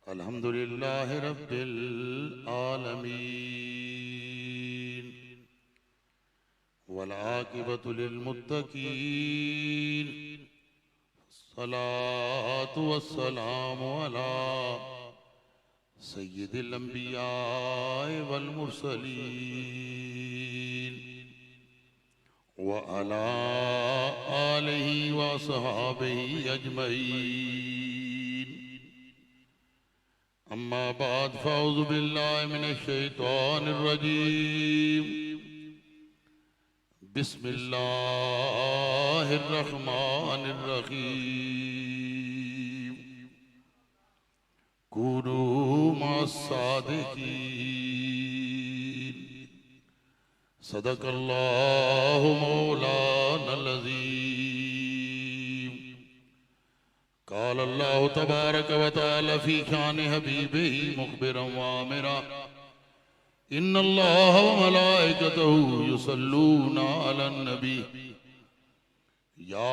अल्हम्दुलिल्लाह रब्बिल आलमीन वल आक़िबतु लिल मुत्तक़ीन सलातु वस्सलामु अला सय्यिदिल अंबिया वल मुरसलीन व अला आलिहि व अस्हाबिहि अजमईन। अम्मा बाद फ़अऊज़ु बिल्लाहि मिनश शैतानिर रजीम। बिस्मिल्लाहिर रहमानिर रहीम। कूनू मअस सादिकीन। सदक़ल्लाहु मौलानल अज़ीम। क़ाल अल्लाहु तबारक व तआला फ़ी शान हबीबिही मुख़बिरन व आमिरा इन्नल्लाह व मलाइकतहु युसल्लूना अलन नबी या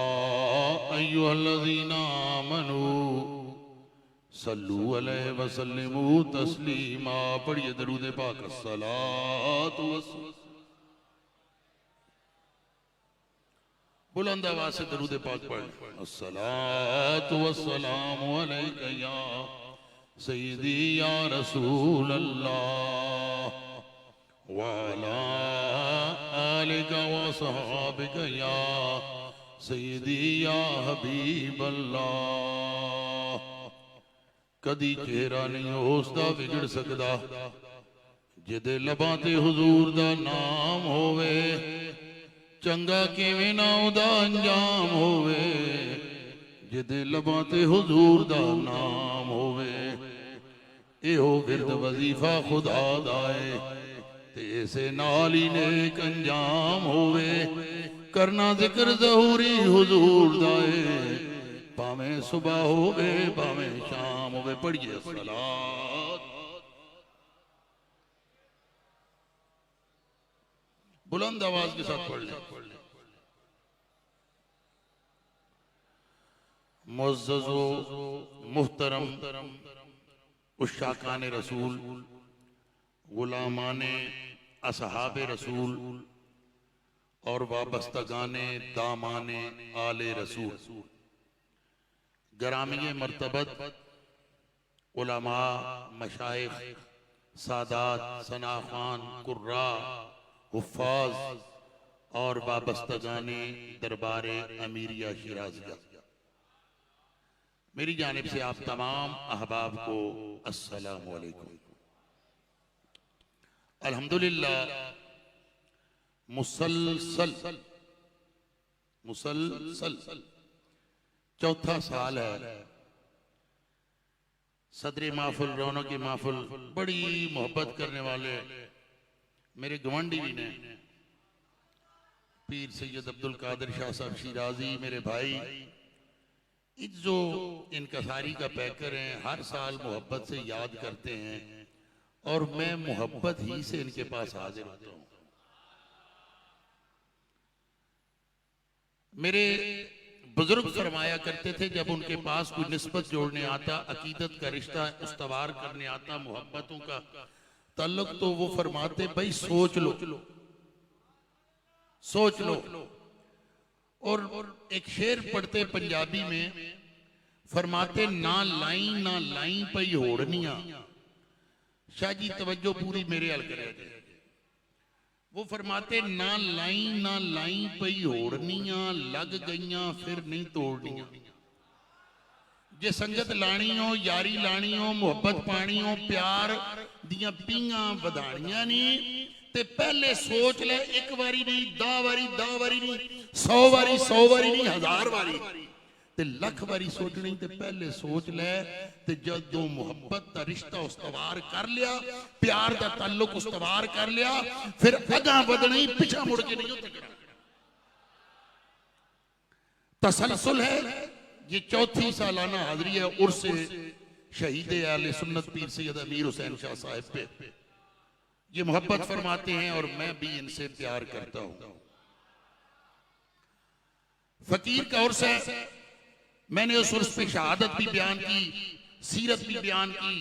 अय्युहल्लज़ीना आमनू सल्लू अलैहि व सल्लिमू तस्लीमा। पढ़िए दरूद पाक। अस्सलातु वस्सलाम। बुलंद आवाज से दरूद पाक पढ़। अस्सलातु वस्सलामु अलैका या सय्यदी या रसूल अल्लाह व अला आलिका व सहाबिका या सय्यदी या हबीब अल्लाह। कदी चेहरा नहीं उसदा विगड़ सकदा जिदे लबां ते हुजूर दा नाम होवे। चंगा किवें ना उदा अंजाम होवे जिदे लबां ते हुजूर दा नाम होवे। इहो विरद वजीफा खुदा दा है ते इसे नाल ही नेक अंजाम होवे। करना जिक्र ज़हूरी हुजूर दा है भावें सुबह होवे भावें शाम होवे। पढ़िए सलात। बुलंद आवाज के साथ पढ़ ले। मुअज़्ज़ज़ो मुहतरम उश्शाकान रसूल, गुलामाने असहाबे रसूल और वाबस्तगाने दामाने आले रसूल, गरामी मर्तबत उलमा, मशाइख, सादात, सनाखान, कुर्रा, हुफ़ाज़ और वाबस्तगाने दरबारे अमीरिया शिराज़िया, मेरी जानिब से आप तमाम अहबाब को अस्सलामु अलैकुम। अल्हम्दुलिल्लाह मुसलसल चौथा साल है। सदर महफिल, रौनक महफिल, बड़ी मोहब्बत करने वाले मेरे गवंडी भी ने, पीर सैयद अब्दुल कादिर शाह साहब शिराजी मेरे भाई, जो इनकसारी का पैकर हैं, हर साल मोहब्बत से याद करते हैं और मैं मोहब्बत ही से इनके पास हाजिर होता हूं। मेरे बुजुर्ग फरमाया करते थे जब उनके पास कोई निस्बत जोड़ने आता, अकीदत का रिश्ता उस्तवार करने आता, मोहब्बतों का ताल्लुक, तो वो फरमाते भाई सोच लो, सोच लो। और एक शेर पढ़ते पंजाबी में, फरमाते ना लाई पई होड़निया। शाह जी तवज्जो पूरी मेरे हाल करे। वो फरमाते ना लाई पई होड़निया, लग गईयां फिर नहीं तोड़निया। जे संगत लानी हो, यारी लानी हो, मोहब्बत पानी हो, प्यार दियां पींगा वधानियां नहीं ते पहले सोच ले। एक बारी नहीं, 10 वारी नहीं, 100 वारी नहीं, 1000 वारी ते लख वारी सोचनी। ते पहले सोच ले ते जदों मोहब्बत का रिश्ता उस्तवार कर लिया, प्यार का ताल्लुक उस्तवार कर लिया, फिर अगा बढ़ना ही, पिछा मुड़ के नहीं होता। तसलसल है। ये चौथी सालाना हाजिरी है उर्स शहीद आले सुन्नत पीर सैयद अमीर हुसैन शाह साहब पे। ये मोहब्बत फरमाते हैं और मैं भी इनसे प्यार करता हूं। फकीर का उर्स है, मैंने उस उर्स पे शहादत भी बयान की, सीरत भी बयान की,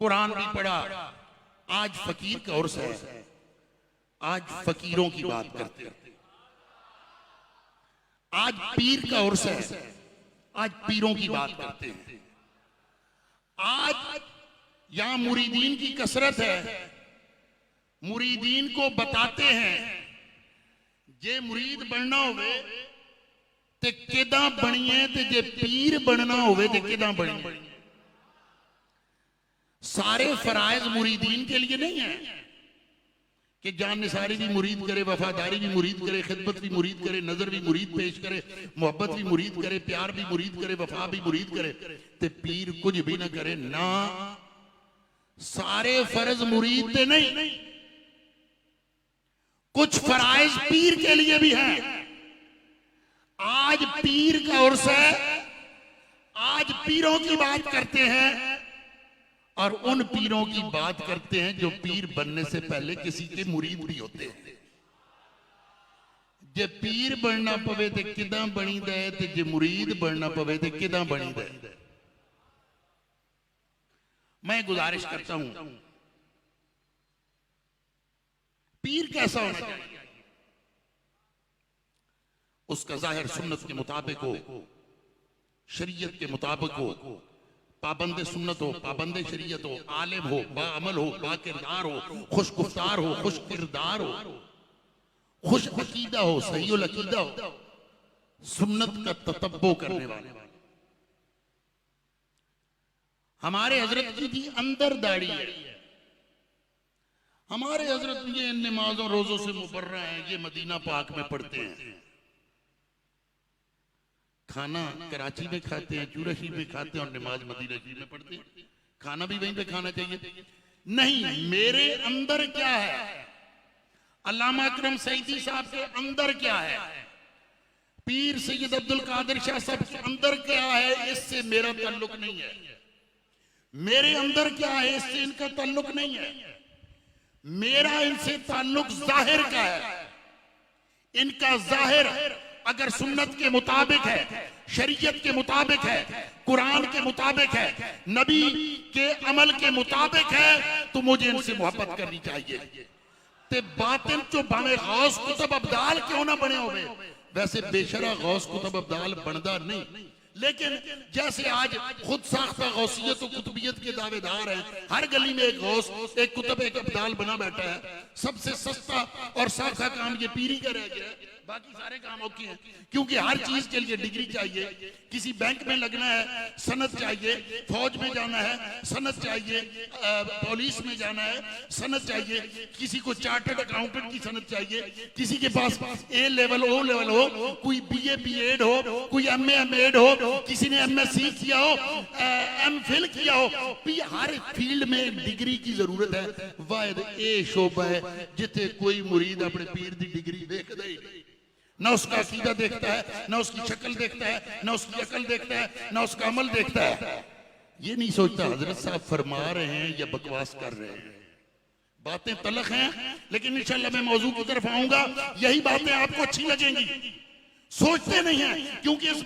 कुरान भी पढ़ा। आज फकीर का उर्स है, आज फकीरों की बात करते हैं। आज पीर का उर्स है, आज पीरों की बात करते हैं। आज यहां मुरीदीन की कसरत है, मुरीदीन को बताते हैं जे मुरीद बनना होवे ते किदां बनिए, ते जे पीर बनना होवे ते किदां बनिए। सारे फराइज मुरीदीन के लिए नहीं है कि जान निसारी भी मुरीद करे, वफादारी भी मुरीद करे, खिदमत भी मुरीद करे, नजर भी मुरीद पेश करे, मोहब्बत भी मुरीद करे, प्यार भी मुरीद करे, वफा भी मुरीद करे, ते पीर कुछ भी ना करे ना। सारे फर्ज मुरीद ते नहीं, कुछ फराइज पीर के लिए भी हैं। आज पीर का उर्स है, आज पीरों की बात करते हैं, और उन पीरों की बात करते हैं जो पीर बनने से पहले किसी के मुरीद भी होते हैं। जे पीर बनना पवे ते किदां बनी दे, ते जे मुरीद बनना पवे ते किदां बनी दे। मैं गुजारिश करता हूं, पीर कैसा होना चाहिए? उसका जाहिर सुन्नत के मुताबिक हो, शरीयत के मुताबिक हो, पाबंद सुन्नत हो, पाबंद शरीयत हो, आलिम हो, बाअमल हो, बाकिरदार हो, खुश गुफ्तार हो, खुश किरदार हो, खुश अकीदा हो, सही अकीदा हो, सुन्नत का ततब्बो करने वाले। हमारे हजरत की भी अंदर दाढ़ी है, हमारे हजरत ये नमाजों रोजों से मुबर्रा है, ये मदीना पाक में पढ़ते हैं, खाना कराची में खाते हैं, चूरशी में खाते हैं, और नमाज मदीना शरीफ में पढ़ते हैं। खाना भी वहीं पे खाना चाहिए। नहीं, मेरे अंदर क्या है, अल्लामा अकरम सईदी साहब के अंदर क्या है, पीर सैयद अब्दुल कादिर शाह साहब के अंदर क्या है, इससे मेरा ताल्लुक नहीं है। मेरे अंदर क्या है, इससे इनका ताल्लुक नहीं है। मेरा इनसे ताल्लुक जाहिर का है। इनका जाहिर अगर सुन्नत के मुताबिक है, शरीयत के मुताबिक है, कुरान के मुताबिक है, नबी के अमल के मुताबिक है, तो मुझे इनसे मोहब्बत करनी चाहिए। ते बातिन जो भावे गौस कुतुब अब्दाल क्यों ना बने होवे, वैसे बेशरा गौस कुतुब अब्दाल बनदा नहीं। लेकिन जैसे आज खुद साख्ता गौसियत और कुतुबियत के दावेदार हैं, हर गली में एक गौस, एक कुतुब, एक अब्दाल बना बैठा है। सबसे सस्ता और साखा काम ये पीरी का रह गया है, बाकी सारे काम औखे हैं। क्योंकि हर चीज के लिए डिग्री चाहिए, किसी बैंक में लगना है सनद चाहिए, फौज में जाना है सनद चाहिए, पुलिस में जाना है सनद चाहिए, किसी को चार्टर्ड अकाउंटेंट की सनद चाहिए, किसी के पास ए लेवल ओ लेवल हो, कोई बीए बीएड हो, कोई एमए एमएड हो, किसी ने एमएससी किया हो, एमफिल किया हो। हर फील्ड में डिग्री की जरूरत है। वाहिद ए शोबा है जिथे कोई मुरीद अपने पीर की डिग्री देखता ही नहीं। ना उसका अकीदा देखता है, ना उसकी शक्ल देखता है, ना उसकी अकल देखता है, ना उसका अमल देखता है। ये नहीं सोचता हजरत साहब फरमा रहे हैं या बकवास कर रहे हैं। बातें तलख हैं, लेकिन इंशाल्लाह मैं मौजू की तरफ आऊंगा, यही बातें आपको अच्छी लगेंगी। सोचते नहीं है, क्योंकि इस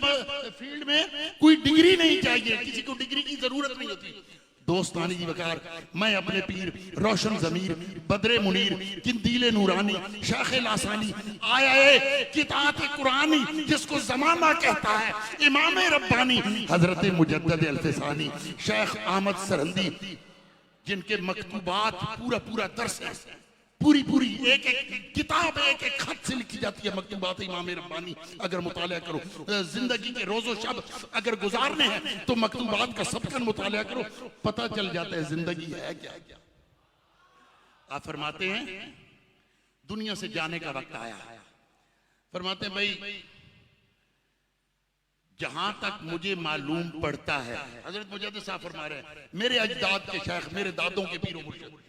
फील्ड में कोई डिग्री नहीं चाहिए, किसी को डिग्री की जरूरत नहीं होती। दोस्तानी जी वकार, मैं अपने पीर रोशन जमीर, बदरे मुनीर, किंदीले नूरानी, शाखे लासानी, आया किताब कुरानी, जिसको जमाना कहता है, इमाम रब्बानी हजरत मुजद्दद अल्फसानी, शेख अहमद सरहंदी, जिनके मकतूबात पूरा पूरा दर्स है, पूरी पूरी एक एक किताब, एक एक खत से लिखी जाती है मकतूबात इमाम रब्बानी। अगर मुताला करो, जिंदगी के रोजो शब अगर गुजारने हैं तो मकतूबात का सबकन मुताला करो, पता चल जाता है जिंदगी है क्या। आप फरमाते हैं दुनिया से जाने का वक्त आया। फरमाते हैं भाई जहां तक मुझे मालूम पड़ता है, हजरत मुजद्दिद साहब फरमा रहे हैं, मेरे अजदाद के शेख, मेरे दादों के पीरों मुर्शिद,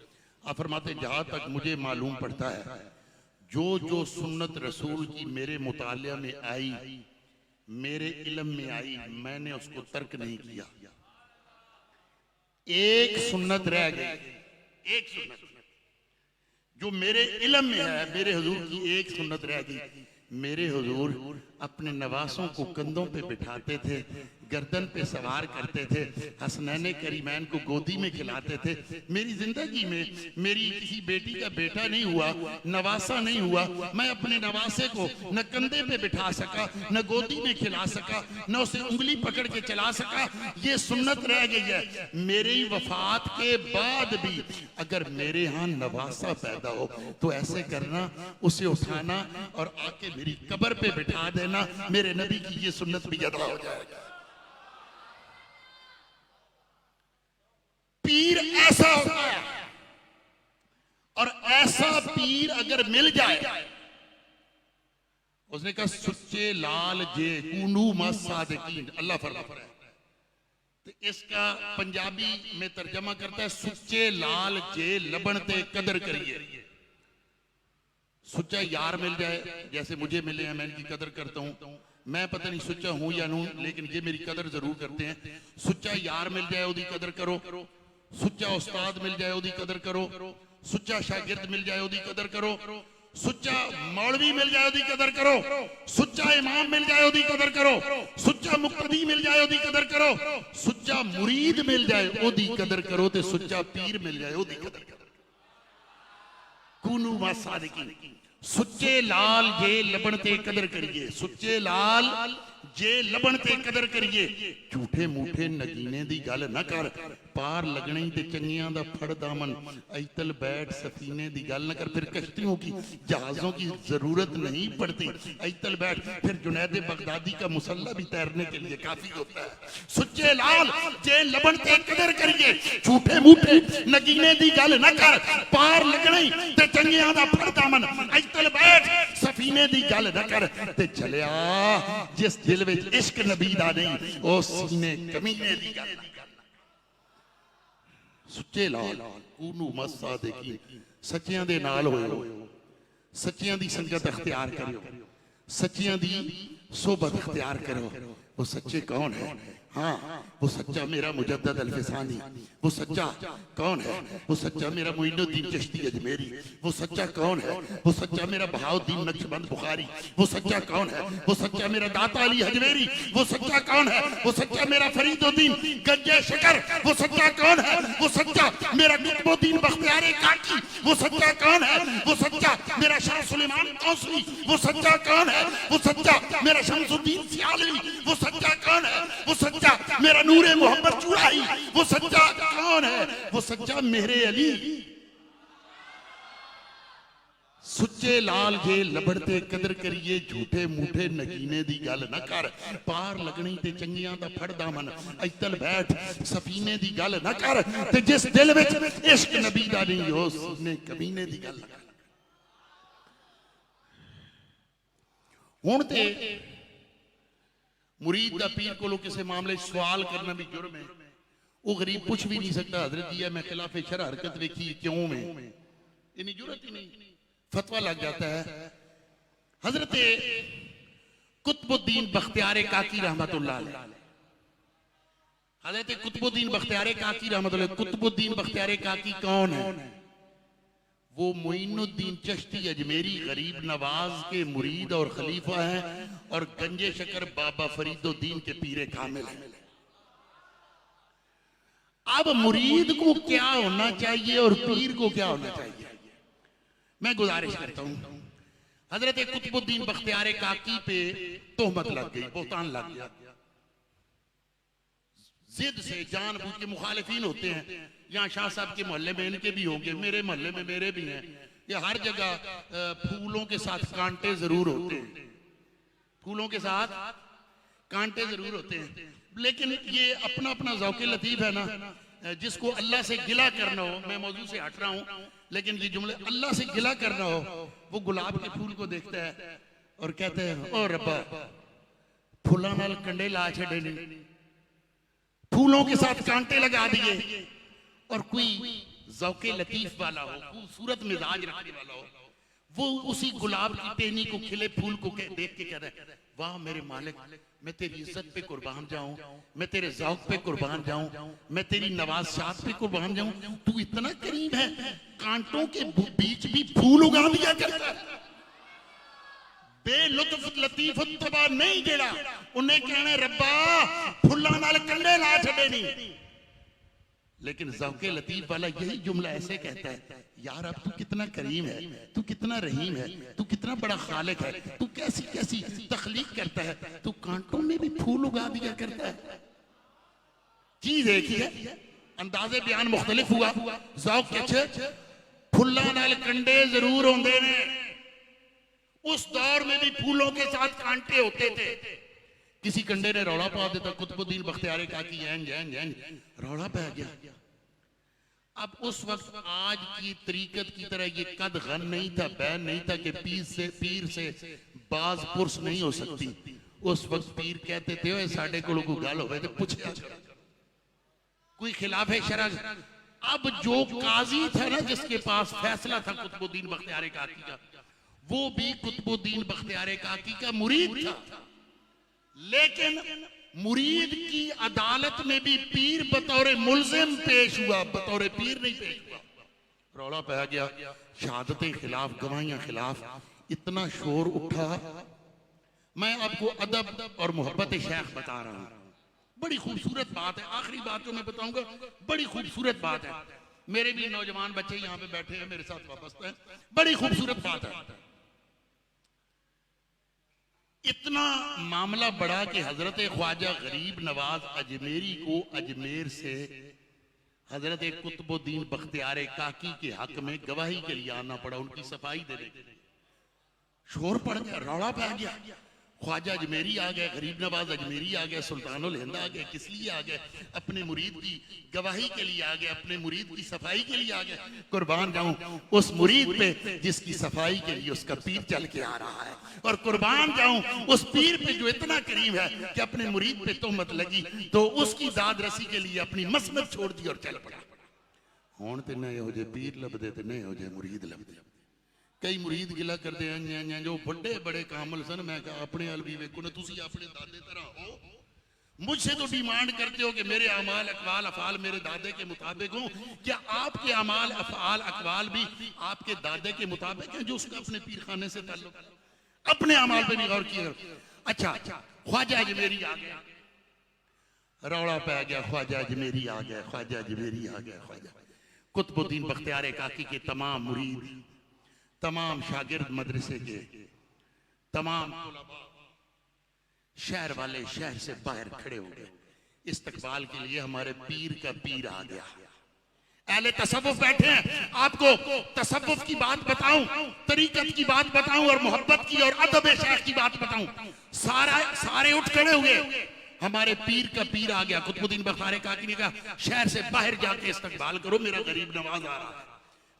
आप फरमाते जहां तक मुझे मालूम पड़ता है, जो जो सुन्नत रसूल की मेरे मुतालिया में आई, मेरे इल्म में आई, मैंने उसको तर्क नहीं किया। एक सुन्नत रह गई, एक सुन्नत जो मेरे इल्म में है, मेरे हुजूर की एक सुन्नत रह गई। मेरे हुजूर अपने नवासों को कंधों पे बिठाते थे, गर्दन पे सवार करते थे, हसनैन करीमैन को गोदी में खिलाते थे। मेरी जिंदगी में मेरी किसी बेटी का बेटा नहीं हुआ, नवासा नहीं हुआ, मैं अपने नवासे को न कंधे पे बिठा सका, न गोदी में खिला सका, न उसे उंगली पकड़ के चला सका। ये सुन्नत रह गई है। मेरी वफात के बाद भी अगर मेरे यहाँ नवासा पैदा हो तो ऐसे करना, उसे उठाना और आके मेरी कब्र पे बिठा देना। मेरे नबी की ये सुन्नत भी अदा हो जाएगा। पीर ऐसा होता है, और ऐसा पीर अगर मिल जाए, उसने कहा सुच्चे लाल जे कूनू मसादिकीन, अल्लाह फरमाता है। तो इसका पंजाबी में तर्जमा करता है सुच्चे लाल जे लबनते कदर करिए। सुच्चा यार मिल जाए, जैसे मुझे मिले हैं, मैं इनकी कदर करता हूं। मैं पता नहीं सुच्चा हूं या नहीं, लेकिन ये मेरी कदर जरूर करते हैं। सुच्चा यार मिल जाए, उसकी कदर करो। सुच्चा उस्ताद मिल जाए, उसकी कदर करो। सुच्चा शागिर्द मिल जाए, उसकी कदर करो। सुच्चा मौलवी मिल जाए, उसकी कदर करो। सुच्चा इमाम मिल जाए, उसकी कदर करो। सुच्चा मुक्तदी मिल जाए, उसकी कदर करो। सुच्चा मुरीद मिल जाए, उसकी कदर करो। ते सुच्चा पीर मिल जाए, उसकी कदर करो। कूनू मा सादिकीन। सुच्चे लाल जे लबनते कदर करिए, सुच्चे लाल जे लबनते कदर करिए। झूठे मूठे नगीने दी गल ना कर, पार लगने ते चंगियां दा फड़ दामन। ऐतल बैठ सफीने दी गल ना कर, फिर कश्तियों की जहाजों की जरूरत नहीं पड़ती। ऐतल बैठ, फिर जुनैद बगदादी का मुसल्ला भी तैरने के लिए काफी होता है। सुच्चे लाल जे लबनते कदर करिए, झूठे मूठे नगीने दी गल ना कर, पार लगने ते चंगियां दा फड़ दामन। ऐतल बैठ सफीने दी गल ना कर, ते चलिया जिस दिल विच इश्क नबी दा नहीं, ओ सीने कमीने दी गल। सुच्चे लाल कूनू मसादिकीन, सच्चियां दे नाल होयो, सच्चियां दी संगत अख्तियार करो, सच्चियां दी सोबत अख्तियार करो। वो सच्चे कौन है? हाँ, वो सच्चा मेरा मुजद्दद अल्फिसानी। वो सच्चा कौन है? वो सच्चा मेरा मोइनुद्दीन चिश्ती अजमेरी। वो सच्चा कौन है? वो सच्चा मेरा बहाउद्दीन नक्शबंद बुखारी। वो सच्चा कौन है? वो सच्चा मेरा दाता अली हजवेरी। वो सच्चा कौन है? वो सच्चा मेरा फरीदुद्दीन गंजे शकर। वो सच्चा कौन है? वो सच्चा मेरा कुतुबुद्दीन बख्तियार काकी। वो सच्चा कौन है? वो सच्चा मेरा शाह सुलेमान कौसरी। वो सच्चा कौन है? वो सच्चा मेरा शमसुद्दीन सियालवी। वो सच्चा कौन है? वो सच्चा मेरा नूरे मोहम्मद चुराई। वो सच्चा कौन है? वो सच्चा मेरे अली। सुच्चे लाल जे लबड़ते कदर करिए, झूठे मूठे नगीने दी गल ना कर, पार लगनी ते चंगियां दा फड़ दामन। ऐतल बैठ सफीने दी गल ना कर, ते जिस दिल विच इश्क नबी दा नहीं, हो सीने कमीने दी गल ना कर। हुण ते मुरीद दा पीर को किसी मामले सवाल करना भी जुर्म है। वो गरीब पूछ भी नहीं सकता, हजरत जी मैं खिलाफे शरअ हरकत देखी क्यों में, इतनी जरूरत ही नहीं, फतवा लग जाता है। हजरत कुतुबुद्दीन बख्तियार काकी रहमतुल्लाह अलैह, हजरत कुतुबुद्दीन बख्तियार काकी रहमतुल्लाह। कुतुबुद्दीन बख्तियार काकी कौन है? वो मोइनुद्दीन चिश्ती अजमेरी गरीब नवाज के मुरीद और खलीफा हैं, और गंजे शकर बाबा फरीदुद्दीन के पीरे कामिल हैं। अब मुरीद को क्या होना चाहिए और पीर को क्या होना चाहिए? मैं गुजारिश करता हूं, हजरत कुतुबुद्दीन बख्तियार काकी पे तोहमत लग गई, बोहतान लग गया। जिद से जानबूझ के मुखालिफिन होते हैं। यहाँ शाह साहब के मोहल्ले में इनके भी होंगे, मेरे मोहल्ले में मेरे भी हैं। ये हर जगह फूलों के साथ कांटे जरूर होते हैं, फूलों के साथ कांटे जरूर होते हैं, लेकिन ये अपना अपना ज़ौक़े लतीफ़ है ना। जिसको अल्लाह से गिला करना हो, मैं मौजू से हट रहा हूँ, लेकिन ये जुमले अल्लाह से गिला करना हो, वो गुलाब के फूल को देखता है और कहते हैं ओ रब्बा फूलों नाल कंडे ला छड़े ने, फूलों के साथ कांटे लगा दिए। और कोई ज़ौक़े लतीफ़ वाला हो, खूबसूरत मिजाज रखने वाला हो, वो उसी गुलाब की टहनी को, खिले फूल को देख के कहता है वाह मेरे मालिक, मैं तेरी इज्जत पे कुर्बान जाऊं, मैं तेरे ज़ौक़ पे कुर्बान जाऊं, मैं तेरी नवाज़शात पे कुर्बान जाऊं। तू इतना करीम है, कांटों के बीच भी फूल उगा दिया करता है। बेलुत्फ लतीफ तबा नहीं जेड़ा उन्हें कहना रब्बा फुल्लां नाल कंडे ला छड़े नहीं, लेकिन ज़ौक़े लतीफ वाला यही जुमला ऐसे कहता है, यार अब तू कितना करीम है, तू कितना रहीम है, तू कितना बड़ा खालिक है, तू कैसी कैसी तख्लीक करता है, तू कांटों में भी फूल उगा दिया करता है। चीज एक ही है, अंदाजे बयान मुख्तलिफ हुआ। ज़ौक़ के फुल्लां नाल कंडे जरूर होंदे ने, उस दौर में भी फूलों के साथ कांटे होते थे। किसी कंडे ने रौला पा देता, कुतुबुद्दीन बख्तियार काकी जैन जैन जैन रौला पै गया। अब उस वक्त आज की तरीकत की तरह ये कद गन नहीं था, बैन नहीं था कि पीर से बाज पुरस नहीं हो सकती। उस वक्त पीर कहते थे ओए साडे कोल कोई गल होवे ते पुछया कोई खिलाफ है शरअ। अब जो काजी था ना, जिसके पास फैसला था कुतुबुद्दीन बख्तियार काकी का, वो भी कुतुबुद्दीन बख्तियार काकी का मुरीद था, लेकिन मुरीद की अदालत में भी पीर बतौर मुल्जिम पेश हुआ, बतौर पीर नहीं पेश हुआ। रौला पै गया, शहादतें खिलाफ, गवाहियां खिलाफ, इतना शोर उठा। मैं आपको अदब और मोहब्बत शेख बता रहा हूं, बड़ी खूबसूरत बात है। आखिरी बात जो मैं बताऊंगा बड़ी खूबसूरत बात है। मेरे भी नौजवान बच्चे यहाँ पे बैठे हैं, मेरे साथ वापस हैं, बड़ी खूबसूरत बात है। इतना मामला बड़ा कि हजरत ख्वाजा गरीब नवाज अजमेरी को अजमेर से हजरत कुतुबुद्दीन बख्तियार काकी के हक में गवाही के लिए आना पड़ा, उनकी सफाई देने के लिए। शोर पड़ गया, रौला पै गया। ख्वाजा अजमेरी आ गए, गरीब नवाज अजमेरी आ गए, सुल्तानुल हिंद आ गए। किस लिए आ गए? अपने मुरीद की गवाही के लिए आ गए, अपने मुरीद की सफाई के लिए आ गए। कुर्बान जाऊं उस मुरीद पे जिसकी सफाई के लिए उसका पीर चल के आ रहा है, और कुर्बान जाऊं उस पीर पे जो इतना करीम है कि अपने मुरीद पे तोहमत लगी तो उसकी दाद रसी के लिए अपनी मसनद छोड़ दी और चल पड़ा। हुण ते नहीं हो जे पीर लभदे ते नहीं हो जे मुरीद लभदे। कई मुरीद गिला करते हैं जो बड़े बड़े कामल सन। मैं कहा अपने अल भी वेखो ना, तुसी अपने दादे तरह हो। मुझसे तो डिमांड करते हो कि मेरे अमाल अकवाल अफाल मेरे दादे के मुताबिक हो। क्या आपके अमाल अफाल अकवाल भी आपके दादे के मुताबिक हैं जो उसका अपने पीर खाने से ताल्लुक? अपने अमाल पे भी गौर किया। अच्छा, ख्वाजा अजमेरी आ गया, रौला पै गया, ख्वाजा अजमेरी आ गया, ख्वाजा अजमेरी आ गया। ख्वाजा कुतुबुद्दीन बख्तियार काकी के तमाम मुरीद, तमाम शागिर्द मदरसे के, तमाम शहर वाले शहर से बाहर खड़े हो गए इस्तकबाल के लिए। हमारे पीर का पीर आ गया। अहले तसव्वुफ बैठे हैं, आपको तसव्वुफ की बात बताऊं, तरीकत की बात बताऊं, और मोहब्बत की और अदब शेख की बात बताऊं। सारे उठ खड़े हुए। हमारे पीर का पीर आ गया। कुतुबुद्दीन बख्तियार काकी ने कहा शहर से बाहर जाके इस्तकबाल करो, मेरा गरीब नवाज आ रहा है,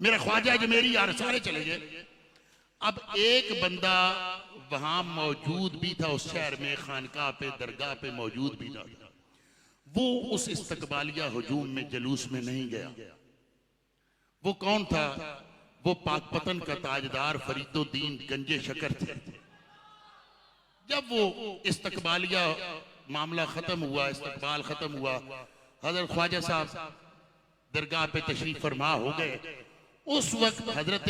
मेरा ख्वाजा अजमेरी यार। सारे चले गए। अब एक बंदा वहां मौजूद भी था, उस शहर में खानकाह पे दरगाह पे मौजूद भी था। वो उस इस्तकबालिया हुजूम में जुलूस में नहीं गया। वो कौन था? वो पाकपतन का ताजदार फरीदुद्दीन गंजे शकर थे। जब वो इस्तकबालिया मामला खत्म हुआ, इस्तकबाल खत्म हुआ, हजरत ख्वाजा साहब दरगाह पे तशरीफ फरमा हो गए। उस वक्त हजरत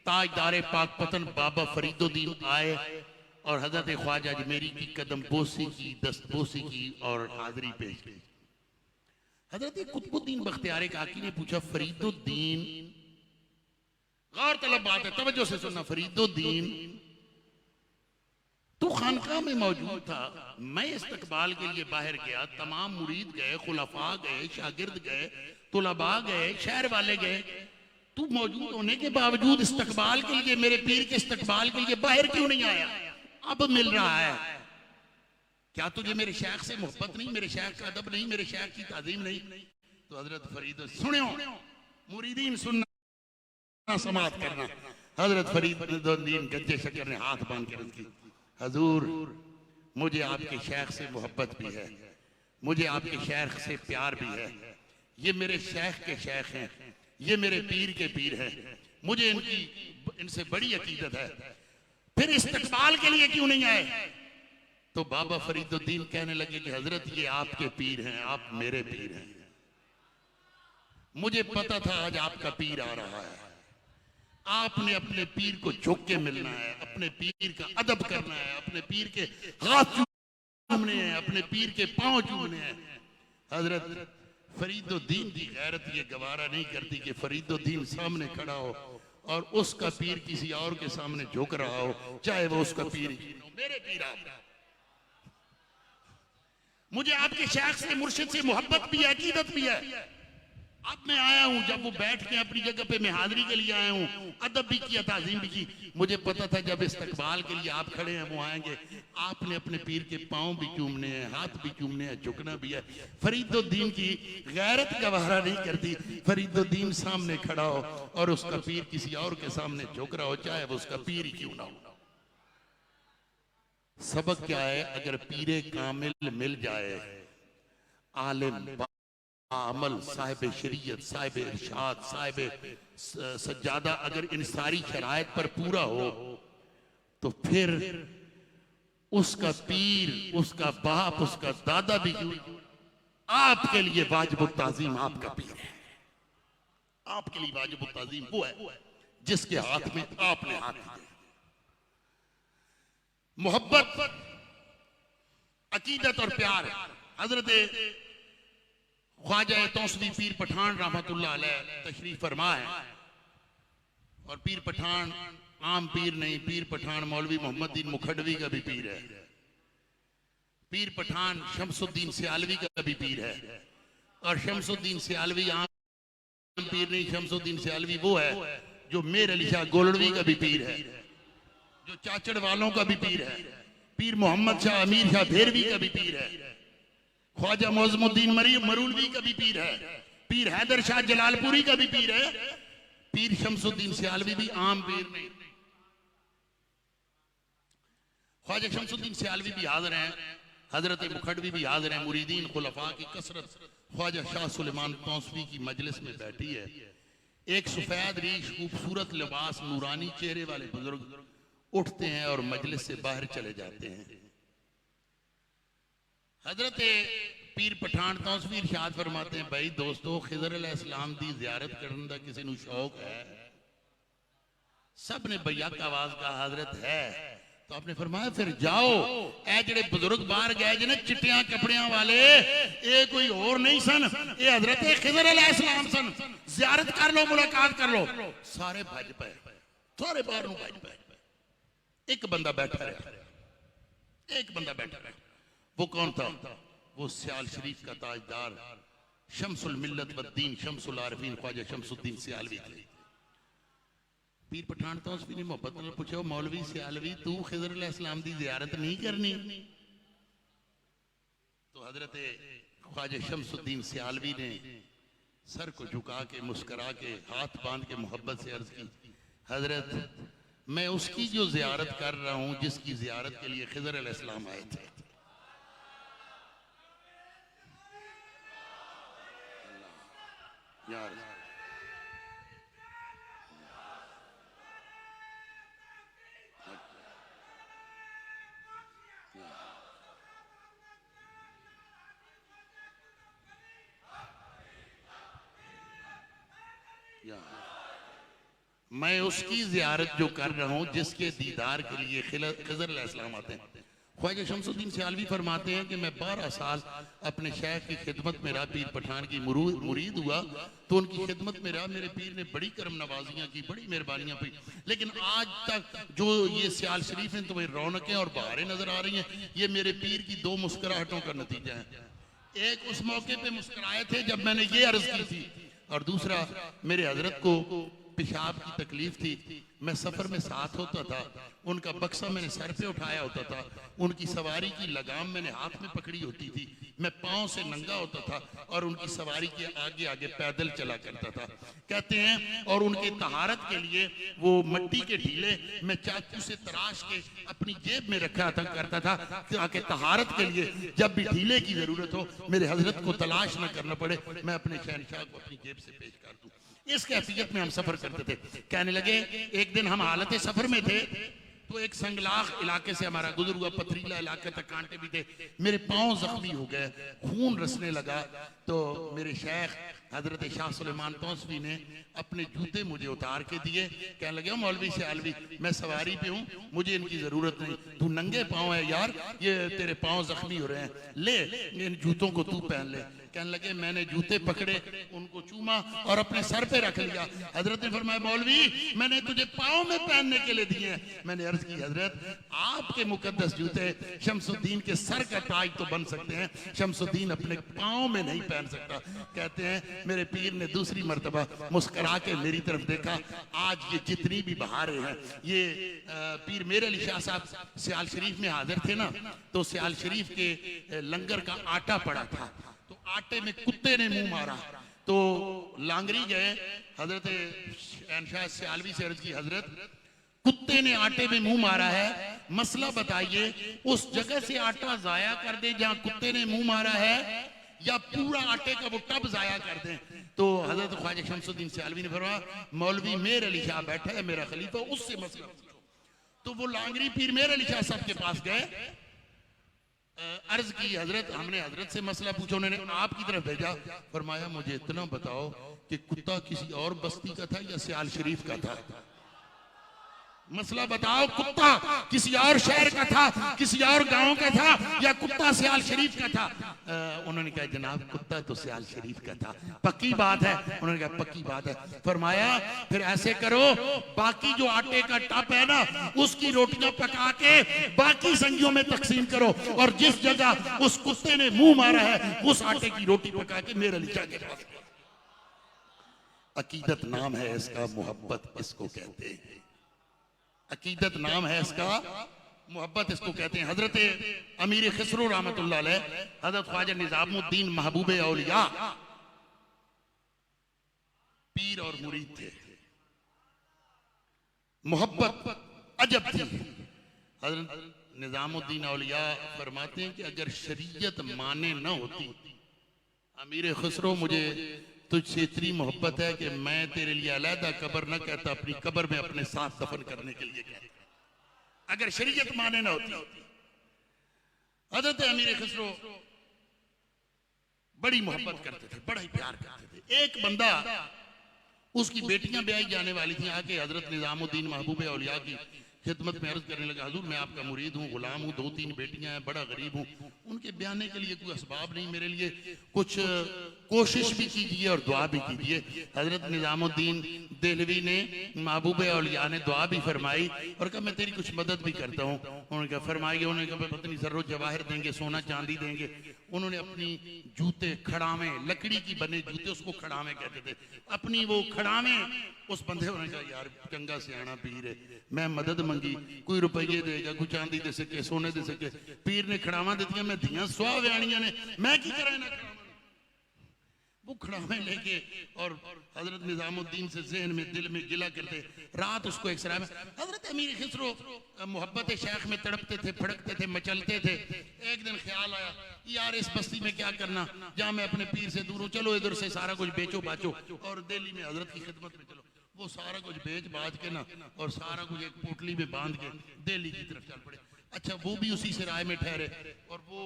ताजदार पाकपतन बाबा फरीदुद्दीन आए और हजरत ख्वाजा अजमेरी की कदम बोसी की, दस्तबोसी की और हाजिरी पेश की। हजरत कुतुबुद्दीन बख्तियार काकी ने पूछा फरीदुद्दीन, गौर तलब बात है, तवज्जो से सुनना, फरीदुद्दीन तू खानकाह में मौजूद था, मैं इस्तकबाल के लिए बाहर गया, तमाम मुरीद गए, खुलफा गए, शागिर्द गए, तुलबा गए, शहर वाले गए, तू मौजूद होने के बावजूद इस्तकबाल के लिए, मेरे पीर के इस्तकबाल के लिए बाहर क्यों नहीं आया? अब मिल रहा है। क्या तुझे मेरे शेख से मोहब्बत नहीं, मेरे शेख का अदब नहीं, मेरे शेख की ताजीम नहीं? तो हजरत फरीद सुनो, मुरीदीन सुनना, समात करना। हजरत फरीदुद्दीन गंजे शकर ने हाथ बांध कर की, हजूर मुझे आपके शेख से मोहब्बत भी है, मुझे आपके शेख से प्यार भी है, ये मेरे शेख के शेख हैं, ये मेरे पीर के पीर हैं, मुझे इनसे बड़ी अकीदत है, फिर इस्तकबाल के लिए क्यों नहीं आए? तो बाबा फरीदुद्दीन कहने लगे कि हजरत ये आपके पीर हैं, आप मेरे पीर हैं, मुझे पता था आज आपका पीर आ रहा है, आपने अपने पीर को झुक के मिलना है, अपने पीर का अदब करना है, अपने पीर के हाथ चूमने हैं, अपने पीर के पांव चूमने हैं। हजरत फरीदुद्दीन की गैरत ये गवारा नहीं करती कि फरीदुद्दीन सामने खड़ा हो और उसका पीर किसी और के सामने झुक रहा हो, चाहे वो उसका पीर ही हो। मेरे पीर आप, मुझे आपके शेख से मुर्शिद से मोहब्बत भी है, अकीदत भी है। अब मैं आया हूं, जब वो बैठ के अपनी जगह पे मैं हाजिरी के लिए आया हूं, अदब भी किया, ताजीम भी की। मुझे पता था जब इस्तकबाल के लिए आप खड़े हैं, वो आएंगे। आपने अपने पीर के पांव भी चूमने हैं, हाथ भी चूमने हैं, झुकना भी है। फरीदुद्दीन की गैरत गवारा नहीं करती, फरीदुद्दीन सामने खड़ा हो और उसका पीर किसी और के सामने झुक रहा हो, चाहे वो उसका पीर ही क्यों ना हो। सबक क्या है? अगर पीरे कामिल मिल जाए, आलिम अमल, साहिब शरीयत, साहिब इरशाद, साहिब सज्जादा, अगर इन सारी शराइत पर पूरा हो तो फिर उसका पीर, उसका बाप, उसका दादा भी आपके लिए वाजिब ताजीम आपका पीर है। आपके लिए वाजिब ताजीम वो है जिसके हाथ में आपने हाथ दिए। मोहब्बत, अकीदत और प्यार। हजरत ख्वाजा तौसवी पीर पठान रहमतुल्लाह अलैह तशरीफ फरमा है। और पीर पठान आम पीर नहीं, पीर पठान मौलवी मोहम्मदीन मुखडवी का भी पीर है। पीर पठान शमसुद्दीन सियालवी का भी पीर है। और शमसुद्दीन सियालवी आम पीर नहीं, शमसुद्दीन सियालवी वो है जो मेर अली शाह गोलड़वी का भी पीर है, जो चाचड़ वालों का भी पीर है। पीर मोहम्मद शाह अमीर शाह भेरवी का भी पीर है। ख्वाजा मोज़मुद्दीन मरूलवी का भी पीर है। पीर हैदर शाह जलालपुरी का भी पीर है। पीर शमसुद्दीन सियालवी भी आम पीर नहीं। ख्वाजा शमसुद्दीन सियालवी भी हाजिर हैं, हजरत मुखडवी भी हाजिर हैं। मुरीदीन खुलफा की कसरत ख्वाजा शाह सुलेमान तौसवी की मजलिस में बैठी है। एक सफेद रीश खूबसूरत लिबास नूरानी चेहरे वाले बुजुर्ग उठते हैं और मजलिस से बाहर चले जाते हैं। हजरत पीर पठान तौसवी इरशाद फरमाते हैं, भाई दोस्तों, खिजर अलैहिस्सलाम दी ज़ियारत करने का किसी को शौक है? सब ने बैयक आवाज का हजरत है। तो आपने फरमाया फिर जाओ, ए जेड़े बुजुर्ग बाहर गए जिन्हें चिट्टियां कपड़ियां वाले, ये कोई और नहीं सन, ये हजरत खिजर अलैहिस्सलाम सन। ज़ियारत कर लो, मुलाकात कर लो। सारे भज पे, सारे बाहर भज पे। एक बंदा बैठा रहा, एक बंदा बैठा रहा। वो कौन था? वो सियाल शरीफ का ताजदार शमसुल मिल्लत वद्दीन शमसुल आरिफीन ख्वाजा शमसुद्दीन सियालवी थे। पीर पठान तौसवी ने मोहब्बत में पूछा, मौलवी सियालवी, तू खिजर अलैहिस्सलाम दी ज़ियारत नहीं करनी? तो हजरत ख्वाजा शमसुद्दीन सियालवी ने सर को झुका के, मुस्करा के, हाथ बांध के मोहब्बत से अर्ज की, हजरत मैं उसकी जो ज़ियारत कर रहा हूं जिसकी ज़ियारत के लिए खिजर अलैहिस्सलाम आए थे। यार मैं उसकी ज़ियारत जो कर रहा हूं जिसके दीदार के लिए खिजर अलैहिस्सलाम आते हैं। ख्वाजा शमसुद्दीन सियालवी फरमाते हैं कि मैं 12 साल अपने शेख की खिदमत में रहा, पीर पठान की मुरीद हुआ, तो उनकी खिदमत में रहा। मेरे पीर ने बड़ी करम नवाजियाँ की, बड़ी मेहरबानियाँ की, लेकिन आज तक जो ये सियाल शरीफ हैं तुम्हें रौनकें और बहारें नजर आ रही हैं, ये मेरे पीर की 2 मुस्कुराहटों का नतीजा है। एक उस मौके पे मुस्कुराए थे जब मैंने ये अर्ज की थी, और दूसरा मेरे हजरत को पेशाब की तकलीफ थी, मैं सफर में साथ होता था, उनका बक्सा मैंने सर पे उठाया होता था, उनकी सवारी की लगाम मैंने हाथ में पकड़ी होती थी, मैं पांव से नंगा होता था और उनकी सवारी के आगे आगे पैदल चला करता था। कहते हैं और उनके तहारत के लिए वो मट्टी के ढीले मैं चाकू से तराश के अपनी जेब में रखा था करता था, ताकि तहारत के लिए जब भी ढीले की जरूरत हो मेरे हजरत को तलाश न करना पड़े, मैं अपने शहनशाह को अपनी जेब से पेश कर दूं। इस कैफियत में हम सफर करते थे। कहने लगे एक दिन हम हालत सफर में थे तो एक संगलाख इलाके से हमारा गुजर हुआ, पथरीला इलाके तक, कांटे भी थे, मेरे पांव जख्मी हो गए, खून रसने लगा। तो मेरे शेख हजरत शाह सुलेमान तौसवी ने अपने जूते मुझे उतार के दिए, कहने लगे मौलवी सियालवी मैं सवारी पे हूँ, मुझे इनकी जरूरत नहीं, तू नंगे पाँव है यार, ये तेरे पाँव जख्मी हो रहे हैं, ले इन जूतों को तू पहन ले। कहने लगे मैंने जूते पकड़े, उनको चूमा और अपने सर पे रख लिया। हजरत ने फरमाया मौलवी मैंने तुझे पाँव में पहनने के लिए दिए हैं। मैंने अर्ज की हजरत आपके मुकद्दस जूते शमसुद्दीन के सर का ताज तो बन सकते हैं, शमसुद्दीन अपने पाँव में नहीं पहन सकता। कहते हैं मेरे पीर ने दूसरी मर्तबा मुस्करा के मेरी तरफ देखा। आज ये जितनी भी बहारें हैं, ये पीर मेरे अली शाह साहब सियाल शरीफ में हाजिर थे ना, तो सियाल शरीफ के लंगर का आटा पड़ा था, तो आटे में कुत्ते ने मुंह मारा, तो लांगरी गए हजरत शहनशाह सियालवी से अर्ज की हजरत कुत्ते ने आटे में मुंह मारा है, मसला बताइए, उस जगह से आटा जाया कर दें जहां कुत्ते ने मुंह मारा है या पूरा आटे का वो टब जाया कर दें। तो हजरत ख्वाजा शमसुद्दीन सियालवी ने फरमाया मौलवी मेर अली शाह बैठा है मेरा खलीफा, उससे मसला पूछो। तो वो लांगरी पीर मेर अली शाह साहब के पास गए, अर्ज की हजरत हमने हजरत से मसला पूछा, उन्होंने आपकी तरफ भेजा। फरमाया मुझे इतना बताओ कि कुत्ता किसी और बस्ती का था या सियाल शरीफ का था? मसला बताओ, कुत्ता किसी और शहर का था, किसी और गांव का था या कुत्ता सियाल शरीफ का था? उन्होंने कहा जनाब कुत्ता तो सियाल शरीफ का था। पक्की बात है? उन्होंने कहा पक्की बात है। फरमाया फिर ऐसे करो, बाकी जो आटे का टप है ना उसकी रोटियां पका के बाकी संगियों में तकसीम करो, और जिस जगह उस कुत्ते ने मुंह मारा है उस आटे की रोटी पका के मेरे अली शाह के पास। अकीदत नाम है इसका, मोहब्बत इसको कहते हैं। अकीदत नाम है इसका, मोहब्बत इसको कहते हैं। हजरत अमीर खिसरो रहमतुल्लाह अलैह हजरत ख्वाजा निजामुद्दीन महबूबे औलिया पीर और मुरीद थे, मोहब्बत अजब थी। हजरत निजामुद्दीन औलिया फरमाते हैं कि अगर शरीयत माने न होती, अमीर खिसरो मुझे तुझसे इतनी मोहब्बत है कि मैं तेरे लिए अलहदा कब्र न कहता, अपनी कब्र में अपने साथ दफन करने के लिए कहता, अगर शरीयत माने ना होती। हजरत अमीर खिसरो बड़ी मोहब्बत करते थे, बड़ा ही प्यार करते थे। एक बंदा, उसकी बेटियां ब्याही जाने वाली थी, आके हजरत निजामुद्दीन महबूब औलिया की खिदमत में अर्ज करने लगा, हुजूर मैं आपका मुरीद हूँ, गुलाम हूँ, 2-3 बेटियां हैं, बड़ा गरीब हूँ, उनके ब्याने के लिए कोई असबाब नहीं, मेरे लिए कुछ कोशिश भी कीजिए और दुआ भी कीजिए। हजरत निजामुद्दीन देहलवी ने महबूब औलिया ने दुआ भी फरमाई और कहा मैं तेरी कुछ मदद भी करता हूँ। उन्होंने कहा फरमाइए। उन्होंने कहा पत्नी जरूर जवाहर देंगे, सोना चांदी देंगे। उन्होंने अपनी जूते खड़ावे, लकड़ी की बने जूते, उसको खड़ावे कहते थे, अपनी वो खड़ावे उस बंदे, उन्होंने कहा यार चंगा सियाना पीर है, मैं मदद मंगी, कोई रुपये देगा, कोई चांदी दे सके, सोने दे सके। पीर ने खड़ावा दित्तियां, मैं धियां सुहा व्याणियां ने, मैं की करा इन्हां खड़ावां। वो खड़ावे लेके और हजरत निजामुद्दीन से जहन में दिल में गिला करते। रात उसको एक सराय में हजरत अमीर खिसरो मोहब्बत शेख में तड़पते थे, फड़कते थे, मचलते थे। एक दिन ख्याल आया यार इस बस्ती में क्या करना, जहाँ मैं अपने पीर से दूर हूँ, चलो इधर से सारा कुछ बेचो बाचो और दिल्ली में हजरत की खिदमत में चलो। वो सारा कुछ बेच बाच के ना और सारा कुछ एक पोटली में बांध के दिल्ली की तरफ चल पड़े। अच्छा वो भी उसी सराय में ठहरे और वो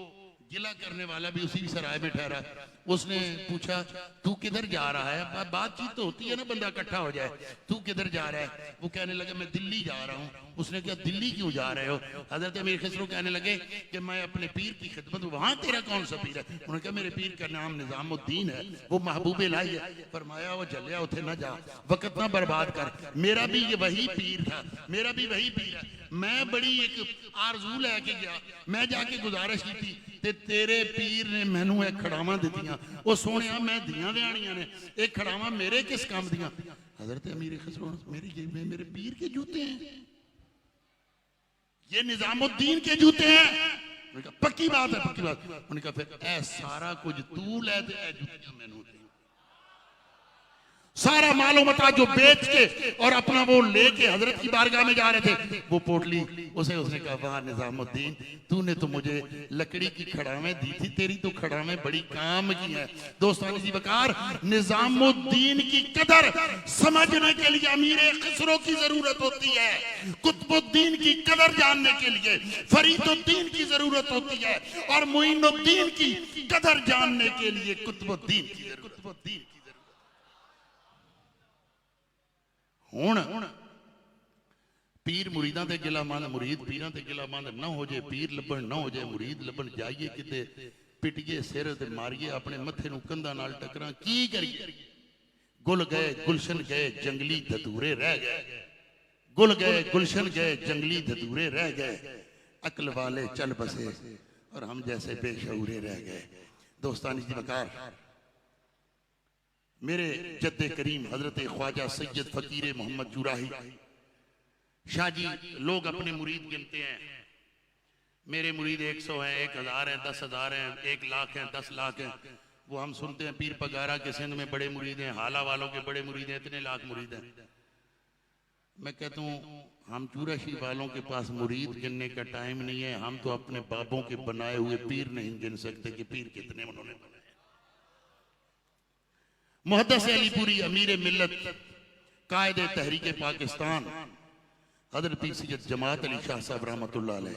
गिला करने वाला भी उसी सराय में ठहरा। उसने पूछा तू किधर जा रहा है? बातचीत तो होती है ना, बंदा इकट्ठा हो जाए। तू किधर जा रहा है? वो कहने लगा मैं दिल्ली जा रहा हूँ। उसने कहा दिल्ली क्यों जा रहे हो? हजरत अमीर खिसरो कहने लगे कि मैं अपने पीर की खिदमत। वहां तेरा कौन सा पीर है? उन्होंने कहा मेरे पीर का नाम निजामुद्दीन है, वो महबूब इलाही है। फरमाया वो जलिया उठे ना जा, वक्त ना बर्बाद कर, मेरा भी ये वही पीर था, मेरा भी वही पीर है। मैं बड़ी एक आरजू लैके गया, मैं जाके गुजारिश की थी ते तेरे पीर ने मैनू एक खड़ावां दित्तियां। वो सोहणिया मैं दियां व्याणियां ने, एक खड़ावां मेरे किस काम दियां? हजरत अमीर खिसरो मेरी जेब में मेरे पीर के जूते हैं, ये निजामुद्दीन के जूते हैं। पक्की बात है, पक्की बात। उन्होंने कहा फिर ए सारा कुछ तू लै दे, ए जूतियां मैनू दे। सारा मालो मता जो बेच के और अपना वो लेके हजरत की बारगाह में जा रहे थे, वो पोटली उसने कहा, वाह निजामुद्दीन, तूने तो मुझे लकड़ी की खड़ावें दी थी, तेरी तो खड़ावें बड़ी काम की है। दोस्तानी जी वकार, निजामुद्दीन की कदर समझने के लिए अमीर खसरो की जरूरत होती है, कुतुबुद्दीन की कदर जानने के लिए फरीदुद्दीन की जरूरत होती है, और मुइनुद्दीन की कदर जानने के लिए कुतुबुद्दीन की जरूरत। हुण पीर मुरीदा ते गिला मंद, मुरीद पीरां ते गिला मंद ना हो जाए, पीर लभण ना हो जाए, मुरीद लभण, जाइए किते पिटिए सिर ते मारिए अपने मथे नूं कंधां नाल टकरां, की करिए? गुल गए गुलशन गए जंगली धतूरे रह गए, गुल गए गुलशन गए जंगली धतूरे रह गए, अक्ल वाले चल बसे और हम जैसे बेशऊरे रह गए। दोस्तानी जी वकार, मेरे जद्दे करीम हजरत ख्वाजा सैयद फकीर मोहम्मद जुराही शाह जी, लोग अपने मुरीद गिनते हैं, मेरे मुरीद 100 हैं, 1000 हैं, 10,000 हैं, 1 लाख हैं, 10 लाख हैं। वो हम सुनते हैं पीर पगारा के सिंध में बड़े मुरीद हैं, हाला वालों के बड़े मुरीद हैं, इतने लाख मुरीद हैं। मैं कहता हूँ हम चूराशी वालों के पास मुरीद गिनने का टाइम नहीं है, हम तो अपने बाबों के बनाए हुए पीर नहीं गिन सकते कि पीर कितने उन्होंने बनाए। मुहद्दिस अलीपुरी अमीर मिल्लत कायदे तहरीक पाकिस्तान हजरत पीर सैयद जमात अली शाह साहब रहमतुल्लाह अलैह,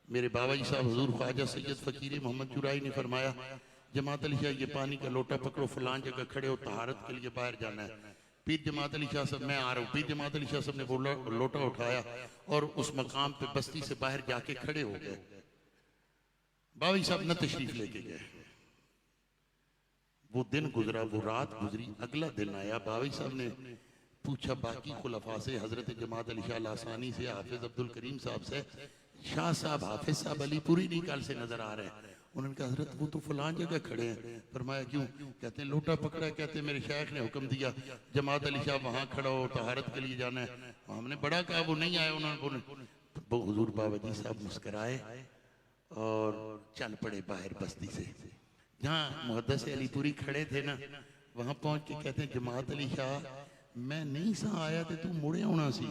मेरे बाबा जी साहब हुजूर ख्वाजा सैयद फकीर मोहम्मद जुराई ने फरमाया, जमात अली शाह ये पानी का लोटा पकड़ो, फलान जगह खड़े हो, तहारत के लिए बाहर जाना है। पीर जमात अली शाह साहब, मैं आ रहा हूँ। पीर जमात अली शाह साहब ने वो लोटा उठाया और उस मकाम पे बस्ती से बाहर जाके खड़े हो गए। बाबा जी साहब न तशरीफ लेके गए, वो दिन गुजरा, वो रात गुजरी, अगला दिन आया। बाबा जी साहब ने पूछा बाकी खुलफा से, हजरत जमात अली शाह लासानी से, हाफिज अब्दुल करीम साहब से, शाह साहब हाफिज साहब अलीपुरी नहीं कल से नजर आ रहे हैं। उन्होंने कहा हजरत वो तो फलान जगह खड़े हैं। फरमाया क्यों? कहते हैं लोटा पकड़ा है, कहते हैं मेरे शेख ने हुक्म दिया जमात अली शाह वहाँ खड़ा हो, तहारत के लिए जाना है। हमने बड़ा कहा, वो नहीं आए। उन्होंने हुजूर बाबा जी साहब मुस्कराए और चल पड़े बाहर बस्ती से। जहाँ मुहद्दिस अलीपुरी खड़े थे ना, वहां पहुंच के कहते हैं जमात अली शाह, मैं नहीं सा आया थे, तू मुड़े आना सी,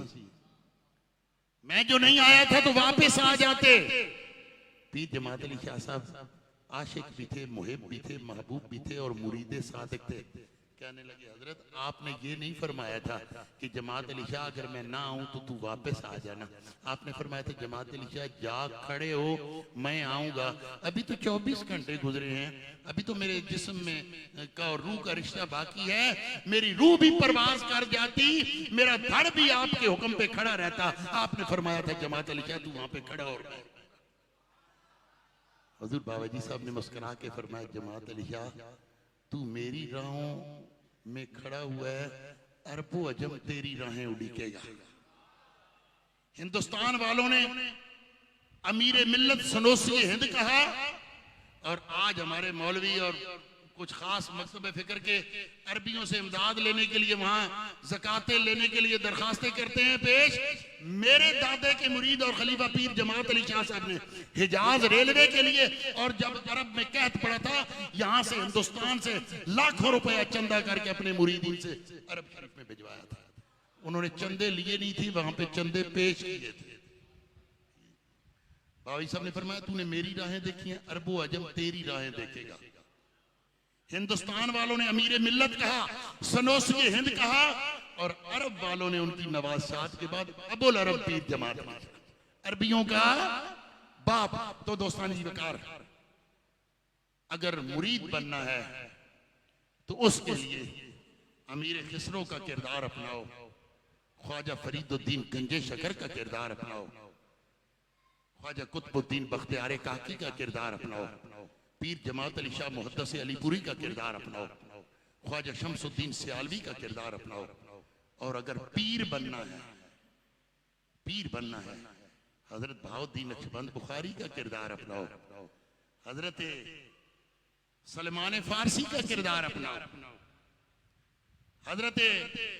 मैं जो नहीं आया था तो वापस आ जाते। पीर जमात अली शाह साहब आशिक भी थे, मुहिब भी थे, महबूब भी थे और मुरीदे सादिक थे। कहने लगे हजरत आपने ये नहीं फरमाया था कि जमात अली शाह अगर मैं ना आऊं तो तू वापस आ जाना, आपने फरमाया था जमात अली शाह जाग खड़े हो, मैं आऊंगा। अभी तो 24 घंटे गुजरे हैं, अभी तो मेरे जिस्म में का और रूह का रिश्ता बाकी है। मेरी रूह भी परवाज कर जाती, मेरा धड़ भी आपके हुक्म पे खड़ा रहता। आपने फरमाया था जमात अली शाह तू वहां पे खड़ा हो। हुजूर बाबा जी साहब ने मुस्कुरा के फरमाया जमात अली शाह तू मेरी राहों में खड़ा हुआ है, अरबो अजम तेरी राहें उड़ीकेगा। हिंदुस्तान वालों ने अमीर मिल्लत सनोसी हिंद कहा, और आज हमारे मौलवी और कुछ खास मकसद फिक्र के अरबियों से इमदाद लेने के लिए, वहां ज़कातें लेने के लिए दरखास्तें करते हैं पेश। मेरे दादे के मुरीद और खलीफा पीर जमात अली शाह साहब ने हिजाज रेलवे के लिए, और जब अरब में कहत पड़ा था, यहां से हिंदुस्तान से लाखों रुपया चंदा करके अपने मुरीदीन से अरब शरीफ में भिजवाया था। उन्होंने चंदे लिए नहीं थी, वहां पे चंदे पेश किए थे। बाबा साहब ने फरमाया तूने मेरी राहें देखी हैं, अरबो अजम तेरी राहें देखेगा। हिंदुस्तान वालों ने अमीर मिल्लत कहा, सनोसी हिंद कहा, और अरब वालों ने उनकी नवाज़शात के बाद अबुल अरब पीर जमात, अरबियों का बाप। तो दोस्तानी जी वकार, अगर मुरीद बनना है तो उसके लिए अमीर खिसरो का किरदार अपनाओ, ख्वाजा फरीदुद्दीन गंजे शकर का किरदार अपनाओ, ख्वाजा कुतुबुद्दीन बख्तियार काकी का किरदार अपनाओ, पीर जमात अली शाह मुहद्दिस अलीपुरी का किरदार अपनाओ, ख्वाजा शमसुद्दीन सियालवी का किरदार अपनाओ। और अगर पीर बनना है हजरत बहाउद्दीन नक्शबंद बुखारी का किरदार अपनाओ, हजरत सलमान फारसी का किरदार अपनाओ, हजरत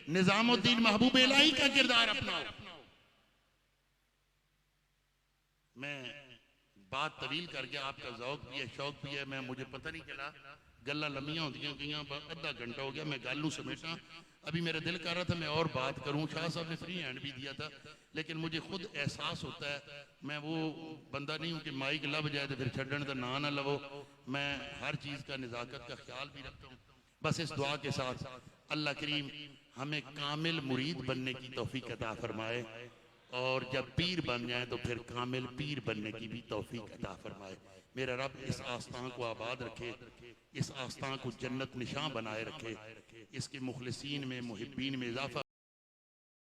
निजामुद्दीन महबूब इलाही का किरदार अपनाओ। मैं बात तवील कर गया, आपका ज़ौक़ भी है, शौक भी है, मैं मुझे पता नहीं चला गल्लां लम्मियां होंदियां गईयां, आधा घंटा हो गया, मैं गल नूं समेटा। अभी मेरा दिल कर रहा था मैं और बात करूं, शाह साहब ने फ्री हैंड भी दिया था, लेकिन मुझे खुद एहसास होता है, मैं वो बंदा नहीं हूं कि माइक लब जाए तो फिर छड्डण का ना लवो। मैं हर चीज़ का नज़ाकत का ख्याल भी रखता हूँ। बस इस दुआ के साथ अल्लाह करीम हमें कामिल मुरीद बनने की तौफीक अता फरमाए, और जब पीर बन जाए तो फिर कामिल पीर बनने की भी तौफीक अता फरमाए। मेरा रब इस आस्थान को आबाद रखे, इस आस्थान को जन्नत निशां बनाए रखे, इसके मुखलिसीन में, मुहिब्बीन में इजाफा